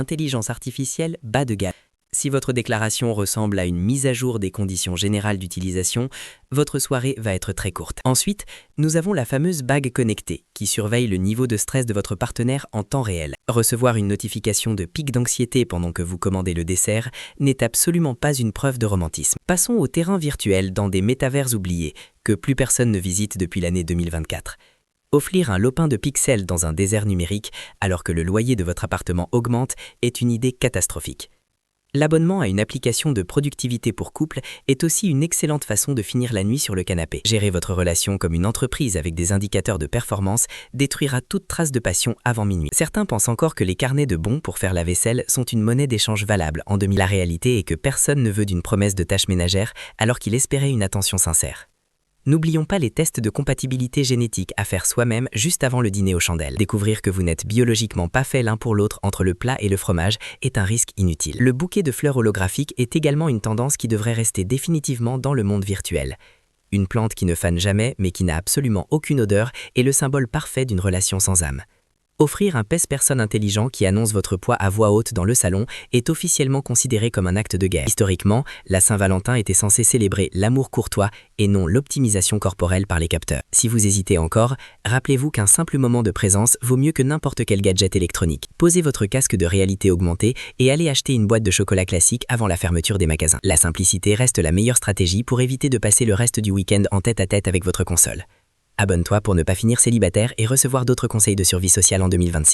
Intelligence artificielle bas de gamme. Si votre déclaration ressemble à une mise à jour des conditions générales d'utilisation, votre soirée va être très courte. Ensuite, nous avons la fameuse bague connectée qui surveille le niveau de stress de votre partenaire en temps réel. Recevoir une notification de pic d'anxiété pendant que vous commandez le dessert n'est absolument pas une preuve de romantisme. Passons au terrain virtuel dans des métavers oubliés que plus personne ne visite depuis l'année 2024. Offrir un lopin de pixels dans un désert numérique alors que le loyer de votre appartement augmente est une idée catastrophique. L'abonnement à une application de productivité pour couple est aussi une excellente façon de finir la nuit sur le canapé. Gérer votre relation comme une entreprise avec des indicateurs de performance détruira toute trace de passion avant minuit. Certains pensent encore que les carnets de bons pour faire la vaisselle sont une monnaie d'échange valable en 2000. La réalité est que personne ne veut d'une promesse de tâches ménagères alors qu'il espérait une attention sincère. N'oublions pas les tests de compatibilité génétique à faire soi-même juste avant le dîner aux chandelles. Découvrir que vous n'êtes biologiquement pas fait l'un pour l'autre entre le plat et le fromage est un risque inutile. Le bouquet de fleurs holographiques est également une tendance qui devrait rester définitivement dans le monde virtuel. Une plante qui ne fane jamais mais qui n'a absolument aucune odeur est le symbole parfait d'une relation sans âme. Offrir un pèse-personne intelligent qui annonce votre poids à voix haute dans le salon est officiellement considéré comme un acte de guerre. Historiquement, la Saint-Valentin était censée célébrer l'amour courtois et non l'optimisation corporelle par les capteurs. Si vous hésitez encore, rappelez-vous qu'un simple moment de présence vaut mieux que n'importe quel gadget électronique. Posez votre casque de réalité augmentée et allez acheter une boîte de chocolat classique avant la fermeture des magasins. La simplicité reste la meilleure stratégie pour éviter de passer le reste du week-end en tête-à-tête avec votre console. Abonne-toi pour ne pas finir célibataire et recevoir d'autres conseils de survie sociale en 2026.